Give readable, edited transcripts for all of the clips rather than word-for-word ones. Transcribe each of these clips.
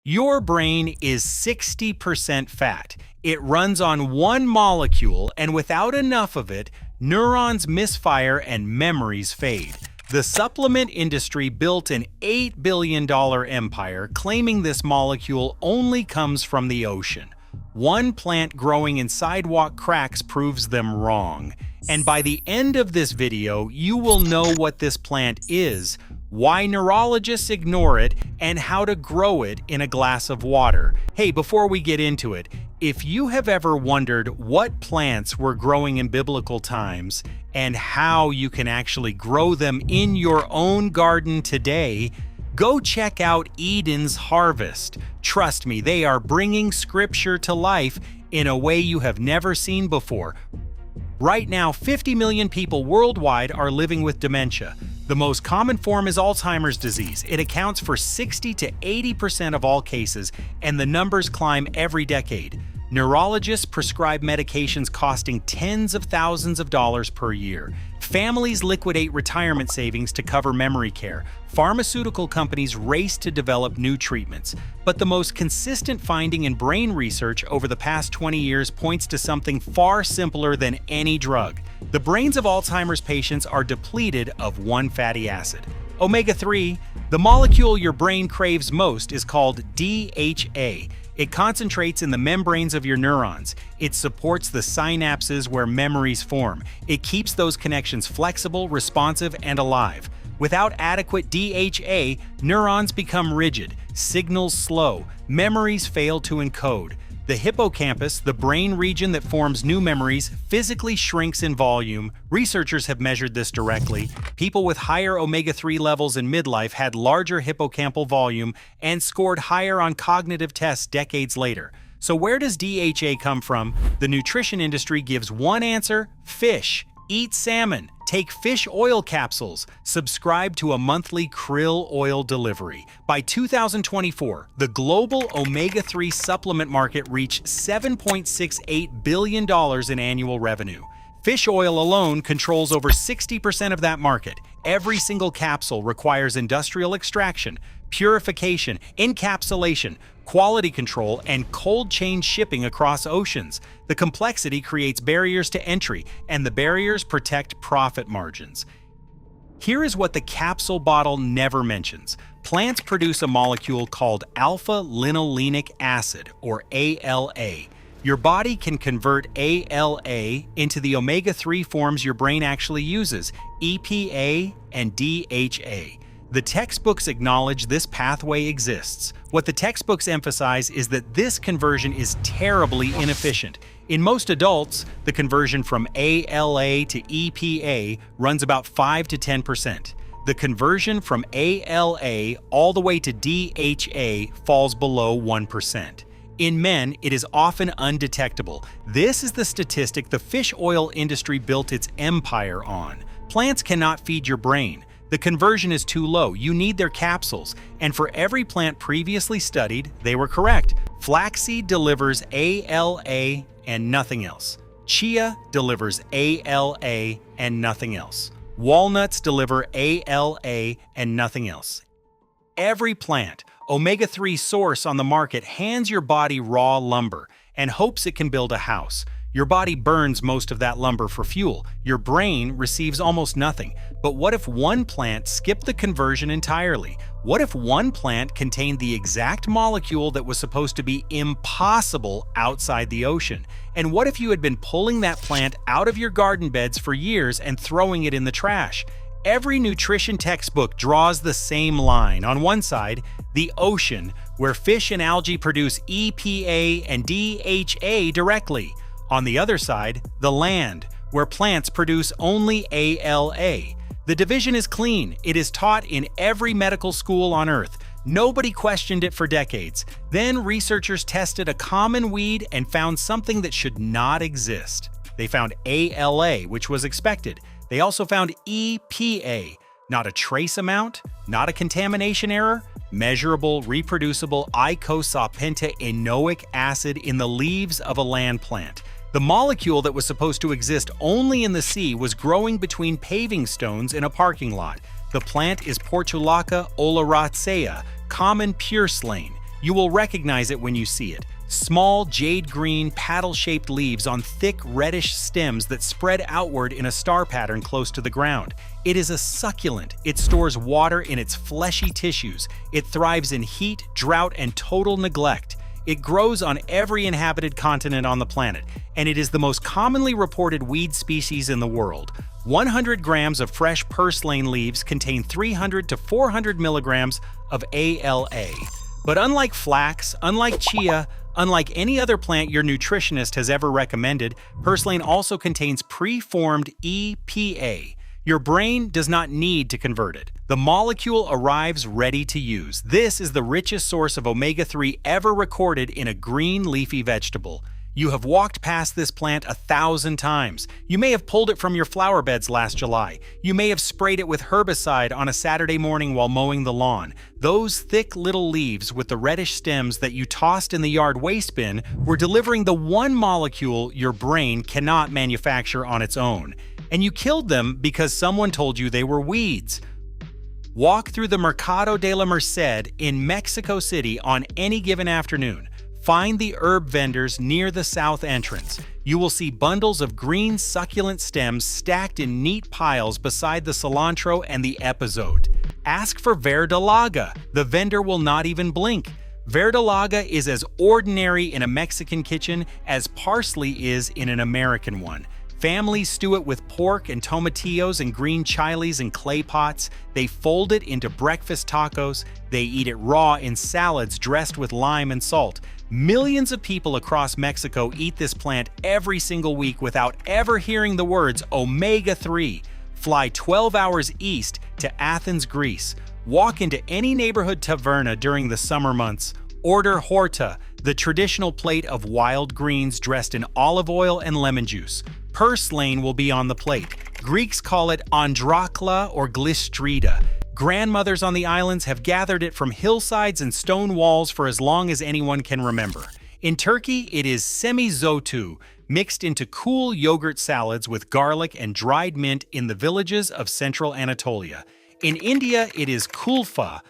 Your brain is 60% fat. It runs on one molecule, and without enough of it, neurons misfire and memories fade. The supplement industry built an $8 billion empire claiming this molecule only comes from the ocean. One plant growing in sidewalk cracks proves them wrong. And by the end of this video, you will know what this plant is, why neurologists ignore it, and how to grow it in a glass of water. Hey, before we get into it, if you have ever wondered what plants were growing in biblical times and how you can actually grow them in your own garden today, go check out Eden's Harvest. Trust me, they are bringing scripture to life in a way you have never seen before. Right now, 50 million people worldwide are living with dementia. The most common form is Alzheimer's disease. It accounts for 60 to 80% of all cases, and the numbers climb every decade. Neurologists prescribe medications costing tens of thousands of dollars per year. Families liquidate retirement savings to cover memory care. Pharmaceutical companies race to develop new treatments. But the most consistent finding in brain research over the past 20 years points to something far simpler than any drug. The brains of Alzheimer's patients are depleted of one fatty acid, omega-3. The molecule your brain craves most is called DHA. It concentrates in the membranes of your neurons. It supports the synapses where memories form. It keeps those connections flexible, responsive, and alive. Without adequate DHA, neurons become rigid, signals slow, memories fail to encode. The hippocampus, the brain region that forms new memories, physically shrinks in volume. Researchers have measured this directly. People with higher omega-3 levels in midlife had larger hippocampal volume and scored higher on cognitive tests decades later. So where does DHA come from? The nutrition industry gives one answer: fish. Eat salmon. Take fish oil capsules. Subscribe to a monthly krill oil delivery. By 2024, the global omega-3 supplement market reached $7.68 billion in annual revenue. Fish oil alone controls over 60% of that market. Every single capsule requires industrial extraction, purification, encapsulation, quality control, and cold chain shipping across oceans. The complexity creates barriers to entry, and the barriers protect profit margins. Here is what the capsule bottle never mentions. Plants produce a molecule called alpha-linolenic acid, or ALA. Your body can convert ALA into the omega-3 forms your brain actually uses, EPA and DHA. The textbooks acknowledge this pathway exists. What the textbooks emphasize is that this conversion is terribly inefficient. In most adults, the conversion from ALA to EPA runs about 5 to 10%. The conversion from ALA all the way to DHA falls below 1%. In men, it is often undetectable. This is the statistic the fish oil industry built its empire on. Plants cannot feed your brain. The conversion is too low. You need their capsules. And for every plant previously studied, they were correct. Flaxseed delivers ALA and nothing else. Chia delivers ALA and nothing else. Walnuts deliver ALA and nothing else. Every plant, omega-3 source on the market hands your body raw lumber and hopes it can build a house. Your body burns most of that lumber for fuel. Your brain receives almost nothing. But what if one plant skipped the conversion entirely? What if one plant contained the exact molecule that was supposed to be impossible outside the ocean? And what if you had been pulling that plant out of your garden beds for years and throwing it in the trash? Every nutrition textbook draws the same line. On one side, the ocean, where fish and algae produce EPA and DHA directly. On the other side, the land, where plants produce only ALA. The division is clean. It is taught in every medical school on Earth. Nobody questioned it for decades. Then researchers tested a common weed and found something that should not exist. They found ALA, which was expected. They also found EPA, not a trace amount, not a contamination error, measurable, reproducible icosapentaenoic acid in the leaves of a land plant. The molecule that was supposed to exist only in the sea was growing between paving stones in a parking lot. The plant is Portulaca oleracea, common purslane. You will recognize it when you see it. Small, jade-green, paddle-shaped leaves on thick, reddish stems that spread outward in a star pattern close to the ground. It is a succulent. It stores water in its fleshy tissues. It thrives in heat, drought, and total neglect. It grows on every inhabited continent on the planet, and it is the most commonly reported weed species in the world. 100 grams of fresh purslane leaves contain 300 to 400 milligrams of ALA. But unlike flax, unlike chia, unlike any other plant your nutritionist has ever recommended, purslane also contains preformed EPA. Your brain does not need to convert it. The molecule arrives ready to use. This is the richest source of omega-3 ever recorded in a green leafy vegetable. You have walked past this plant 1,000 times. You may have pulled it from your flower beds last July. You may have sprayed it with herbicide on a Saturday morning while mowing the lawn. Those thick little leaves with the reddish stems that you tossed in the yard waste bin were delivering the one molecule your brain cannot manufacture on its own. And you killed them because someone told you they were weeds. Walk through the Mercado de la Merced in Mexico City on any given afternoon. Find the herb vendors near the south entrance. You will see bundles of green succulent stems stacked in neat piles beside the cilantro and the epazote. Ask for verdolaga. The vendor will not even blink. Verdolaga is as ordinary in a Mexican kitchen as parsley is in an American one. Families stew it with pork and tomatillos and green chilies in clay pots. They fold it into breakfast tacos. They eat it raw in salads dressed with lime and salt. Millions of people across Mexico eat this plant every single week without ever hearing the words omega-3. Fly 12 hours east to Athens, Greece. Walk into any neighborhood taverna during the summer months. Order horta, the traditional plate of wild greens dressed in olive oil and lemon juice. Purslane will be on the plate. Greeks call it andrakla or glystrida. Grandmothers on the islands have gathered it from hillsides and stone walls for as long as anyone can remember. In Turkey, it is semizotu, mixed into cool yogurt salads with garlic and dried mint in the villages of central Anatolia. In India, it is kulfa,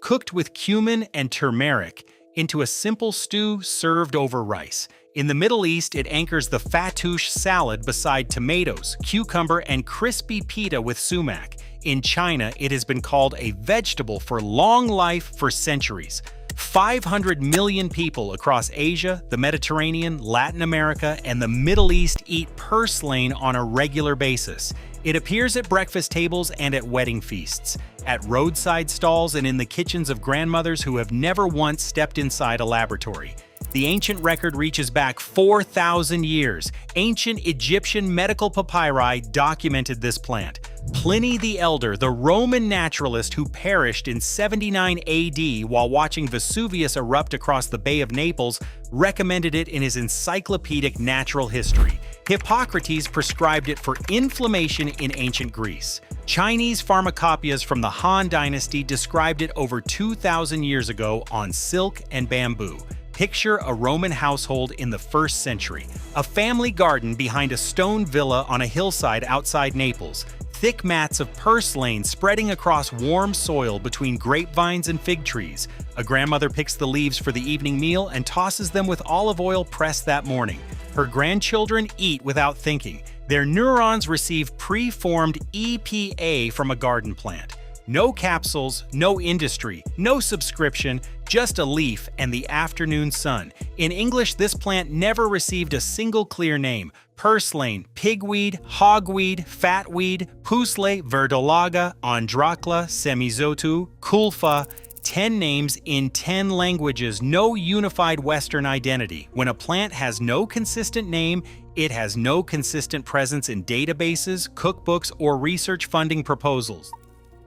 cooked with cumin and turmeric into a simple stew served over rice. In the Middle East, it anchors the fattoush salad beside tomatoes, cucumber, and crispy pita with sumac. In China, it has been called a vegetable for long life for centuries. 500 million people across Asia, the Mediterranean, Latin America, and the Middle East eat purslane on a regular basis. It appears at breakfast tables and at wedding feasts, at roadside stalls and in the kitchens of grandmothers who have never once stepped inside a laboratory. The ancient record reaches back 4,000 years. Ancient Egyptian medical papyri documented this plant. Pliny the Elder, the Roman naturalist who perished in 79 AD while watching Vesuvius erupt across the Bay of Naples, recommended it in his encyclopedic Natural History. Hippocrates prescribed it for inflammation in ancient Greece. Chinese pharmacopoeias from the Han Dynasty described it over 2,000 years ago on silk and bamboo. Picture a Roman household in the 1st century, a family garden behind a stone villa on a hillside outside Naples, thick mats of purslane spreading across warm soil between grapevines and fig trees. A grandmother picks the leaves for the evening meal and tosses them with olive oil pressed that morning. Her grandchildren eat without thinking. Their neurons receive preformed EPA from a garden plant. No capsules, no industry, no subscription, just a leaf and the afternoon sun. In English, this plant never received a single clear name. Purslane, pigweed, hogweed, fatweed, pusle, verdolaga, andrakla, semizotu, kulfa. 10 names in 10 languages, no unified Western identity. When a plant has no consistent name, it has no consistent presence in databases, cookbooks, or research funding proposals.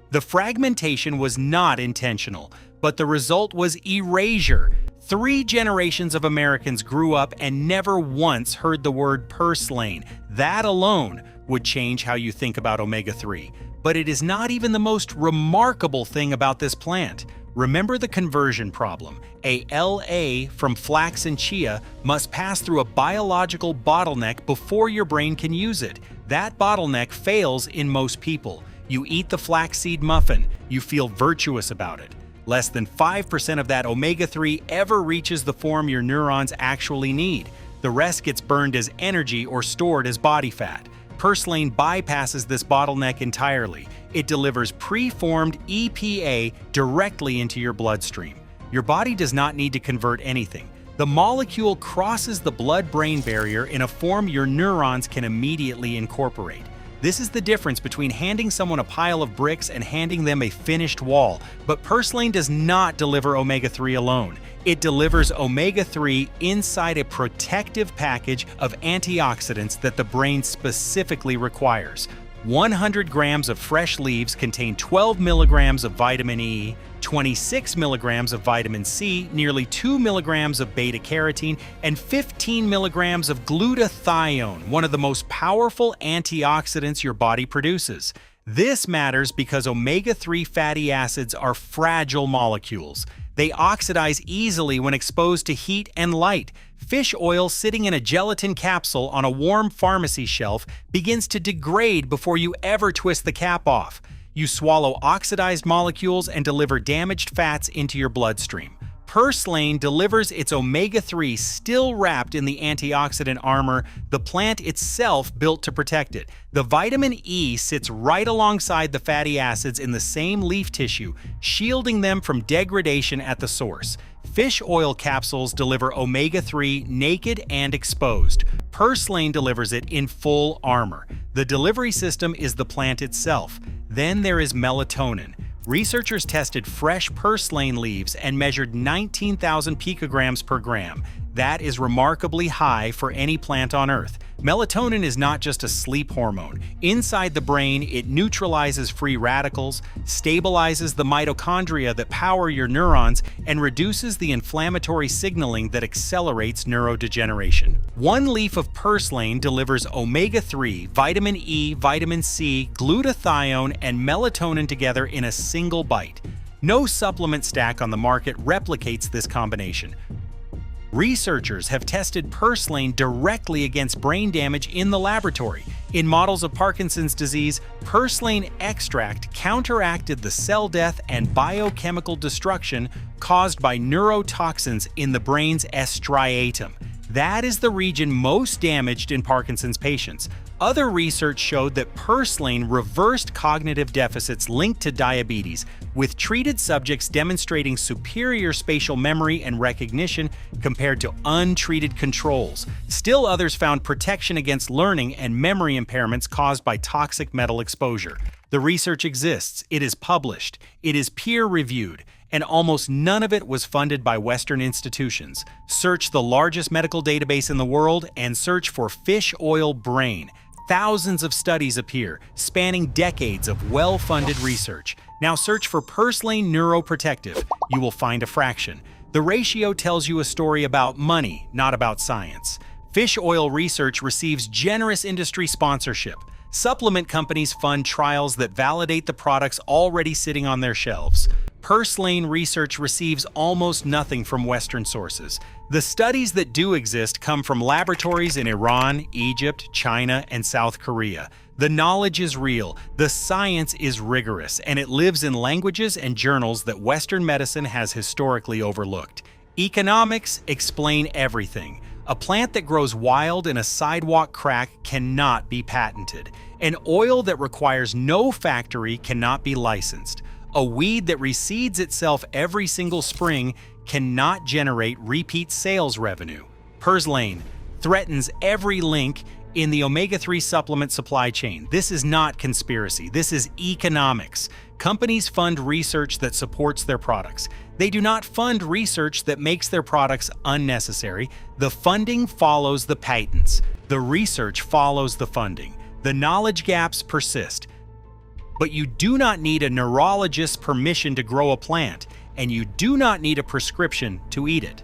The fragmentation was not intentional, but the result was erasure. 3 generations of Americans grew up and never once heard the word purslane. That alone would change how you think about omega-3. But it is not even the most remarkable thing about this plant. Remember the conversion problem. ALA from flax and chia must pass through a biological bottleneck before your brain can use it. That bottleneck fails in most people. You eat the flaxseed muffin, you feel virtuous about it. Less than 5% of that omega-3 ever reaches the form your neurons actually need. The rest gets burned as energy or stored as body fat. Purslane bypasses this bottleneck entirely. It delivers preformed EPA directly into your bloodstream. Your body does not need to convert anything. The molecule crosses the blood-brain barrier in a form your neurons can immediately incorporate. This is the difference between handing someone a pile of bricks and handing them a finished wall. But purslane does not deliver omega-3 alone. It delivers omega-3 inside a protective package of antioxidants that the brain specifically requires. 100 grams of fresh leaves contain 12 milligrams of vitamin E, 26 milligrams of vitamin C, nearly 2 milligrams of beta-carotene, and 15 milligrams of glutathione, one of the most powerful antioxidants your body produces. This matters because omega-3 fatty acids are fragile molecules. They oxidize easily when exposed to heat and light. Fish oil sitting in a gelatin capsule on a warm pharmacy shelf begins to degrade before you ever twist the cap off. You swallow oxidized molecules and deliver damaged fats into your bloodstream. Purslane delivers its omega-3 still wrapped in the antioxidant armor the plant itself built to protect it. The vitamin E sits right alongside the fatty acids in the same leaf tissue, shielding them from degradation at the source. Fish oil capsules deliver omega-3 naked and exposed. Purslane delivers it in full armor. The delivery system is the plant itself. Then there is melatonin. Researchers tested fresh purslane leaves and measured 19,000 picograms per gram. That is remarkably high for any plant on Earth. Melatonin is not just a sleep hormone. Inside the brain, it neutralizes free radicals, stabilizes the mitochondria that power your neurons, and reduces the inflammatory signaling that accelerates neurodegeneration. One leaf of purslane delivers omega-3, vitamin E, vitamin C, glutathione, and melatonin together in a single bite. No supplement stack on the market replicates this combination. Researchers have tested purslane directly against brain damage in the laboratory. In models of Parkinson's disease, purslane extract counteracted the cell death and biochemical destruction caused by neurotoxins in the brain's striatum. That is the region most damaged in Parkinson's patients. Other research showed that purslane reversed cognitive deficits linked to diabetes, with treated subjects demonstrating superior spatial memory and recognition compared to untreated controls. Still others found protection against learning and memory impairments caused by toxic metal exposure. The research exists, it is published, it is peer-reviewed, and almost none of it was funded by Western institutions. Search the largest medical database in the world and search for fish oil brain. Thousands of studies appear, spanning decades of well-funded research. Now search for purslane neuroprotective. You will find a fraction. The ratio tells you a story about money, not about science. Fish oil research receives generous industry sponsorship. Supplement companies fund trials that validate the products already sitting on their shelves. Purslane research receives almost nothing from Western sources. The studies that do exist come from laboratories in Iran, Egypt, China, and South Korea. The knowledge is real, the science is rigorous, and it lives in languages and journals that Western medicine has historically overlooked. Economics explain everything. A plant that grows wild in a sidewalk crack cannot be patented. An oil that requires no factory cannot be licensed. A weed that reseeds itself every single spring cannot generate repeat sales revenue. Purslane threatens every link in the omega-3 supplement supply chain. This is not conspiracy, this is economics. Companies fund research that supports their products. They do not fund research that makes their products unnecessary. The funding follows the patents. The research follows the funding. The knowledge gaps persist. But you do not need a neurologist's permission to grow a plant, and you do not need a prescription to eat it.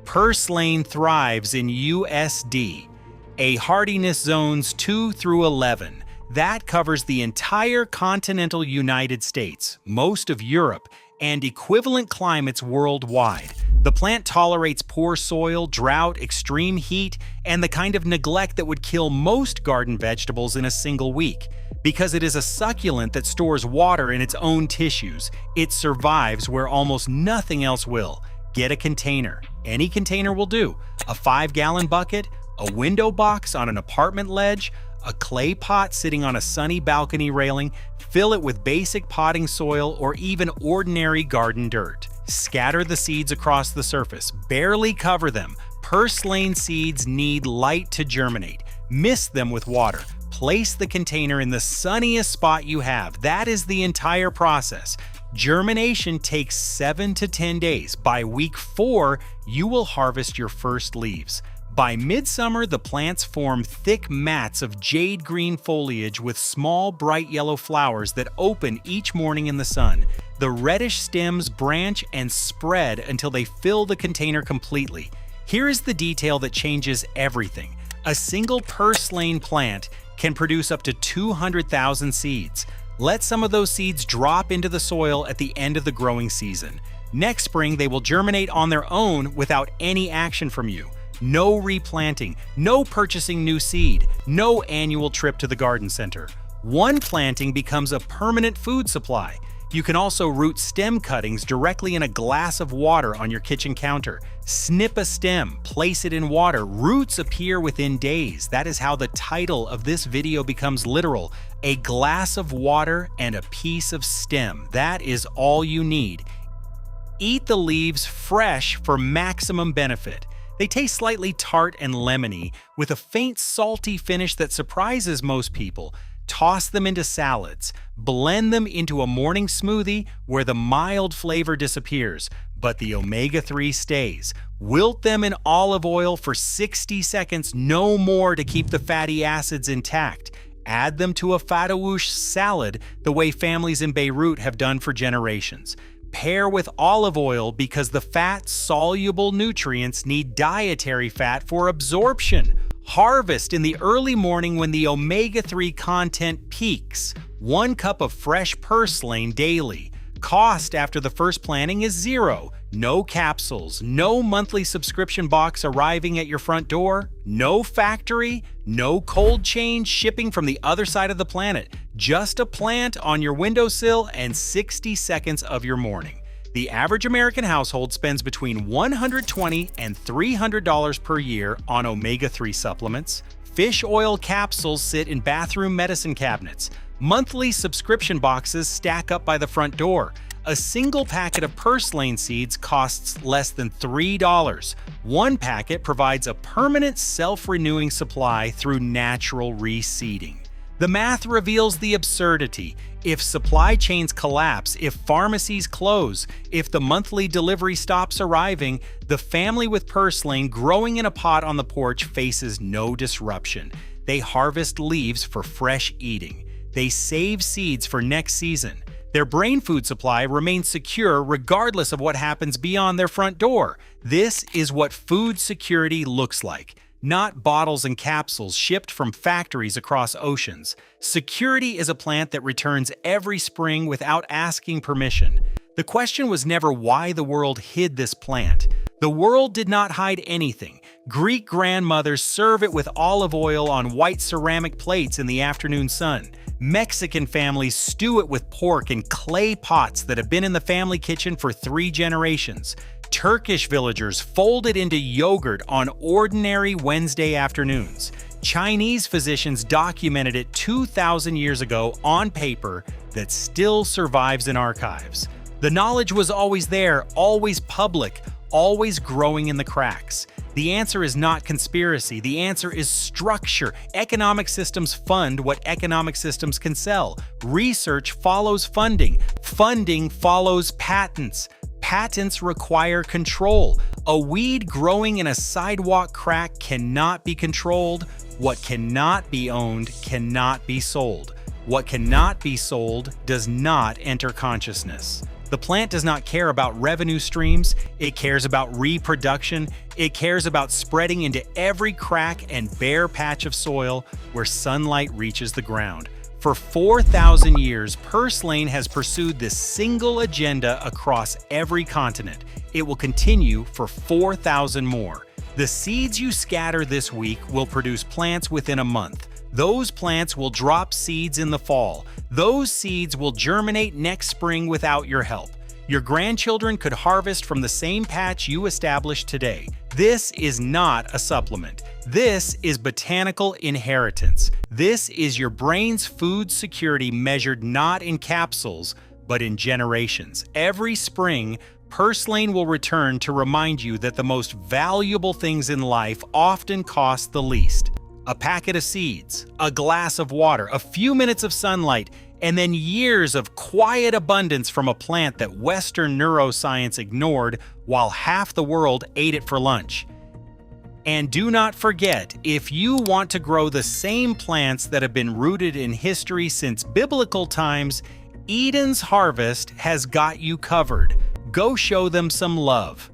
Purslane thrives in USD, a hardiness zones 2 through 11. That covers the entire continental United States, most of Europe, and equivalent climates worldwide. The The plant tolerates poor soil, drought, extreme heat, and the kind of neglect that would kill most garden vegetables in a single week. Because it is a succulent that stores water in its own tissues, it survives where almost nothing else will. Get a container. Any container will do. A 5-gallon bucket, a window box on an apartment ledge, a clay pot sitting on a sunny balcony railing. Fill it with basic potting soil or even ordinary garden dirt. Scatter the seeds across the surface. Barely cover them. Purslane seeds need light to germinate. Mist them with water. Place the container in the sunniest spot you have. That is the entire process. Germination takes 7 to 10 days. By week 4, you will harvest your first leaves. By midsummer, the plants form thick mats of jade green foliage with small, bright yellow flowers that open each morning in the sun. The reddish stems branch and spread until they fill the container completely. Here is the detail that changes everything. A single purslane plant can produce up to 200,000 seeds. Let some of those seeds drop into the soil at the end of the growing season. Next spring, they will germinate on their own without any action from you. No replanting, no purchasing new seed, no annual trip to the garden center. One planting becomes a permanent food supply. You can also root stem cuttings directly in a glass of water on your kitchen counter. Snip a stem, place it in water. Roots appear within days. That is how the title of this video becomes literal. A glass of water and a piece of stem. That is all you need. Eat the leaves fresh for maximum benefit. They taste slightly tart and lemony, with a faint salty finish that surprises most people. Toss them into salads. Blend them into a morning smoothie where the mild flavor disappears, but the omega-3 stays. Wilt them in olive oil for 60 seconds, no more, to keep the fatty acids intact. Add them to a fatouche salad the way families in Beirut have done for generations. Pair with olive oil because the fat-soluble nutrients need dietary fat for absorption. Harvest in the early morning when the omega-3 content peaks. 1 cup of fresh purslane daily. Cost after the first planting is $0. No capsules, no monthly subscription box arriving at your front door, no factory, no cold chain shipping from the other side of the planet. Just a plant on your windowsill and 60 seconds of your morning. The average American household spends between $120 and $300 per year on omega-3 supplements. Fish oil capsules sit in bathroom medicine cabinets. Monthly subscription boxes stack up by the front door. A single packet of purslane seeds costs less than $3. 1 packet provides a permanent self-renewing supply through natural reseeding. The math reveals the absurdity. If supply chains collapse, if pharmacies close, if the monthly delivery stops arriving, the family with purslane growing in a pot on the porch faces no disruption. They harvest leaves for fresh eating. They save seeds for next season. Their brain food supply remains secure regardless of what happens beyond their front door. This is what food security looks like. Not bottles and capsules shipped from factories across oceans. Security is a plant that returns every spring without asking permission. The question was never why the world hid this plant. The world did not hide anything. Greek grandmothers serve it with olive oil on white ceramic plates in the afternoon sun. Mexican families stew it with pork in clay pots that have been in the family kitchen for 3 generations. Turkish villagers fold it into yogurt on ordinary Wednesday afternoons. Chinese physicians documented it 2,000 years ago on paper that still survives in archives. The knowledge was always there, always public, always growing in the cracks. The answer is not conspiracy. The answer is structure. Economic systems fund what economic systems can sell. Research follows funding. Funding follows patents. Patents require control. A weed growing in a sidewalk crack cannot be controlled. What cannot be owned cannot be sold. What cannot be sold does not enter consciousness. The plant does not care about revenue streams. It cares about reproduction. It cares about spreading into every crack and bare patch of soil where sunlight reaches the ground. For 4,000 years, purslane has pursued this single agenda across every continent. it will continue for 4,000 more. The seeds you scatter this week will produce plants within a month. Those plants will drop seeds in the fall. Those seeds will germinate next spring without your help. Your grandchildren could harvest from the same patch you established today. This is not a supplement. This is botanical inheritance. This is your brain's food security measured not in capsules, but in generations. Every spring, purslane will return to remind you that the most valuable things in life often cost the least. A packet of seeds, a glass of water, a few minutes of sunlight, and then years of quiet abundance from a plant that Western neuroscience ignored while half the world ate it for lunch. And do not forget, if you want to grow the same plants that have been rooted in history since biblical times, Eden's harvest has got you covered. Go show them some love.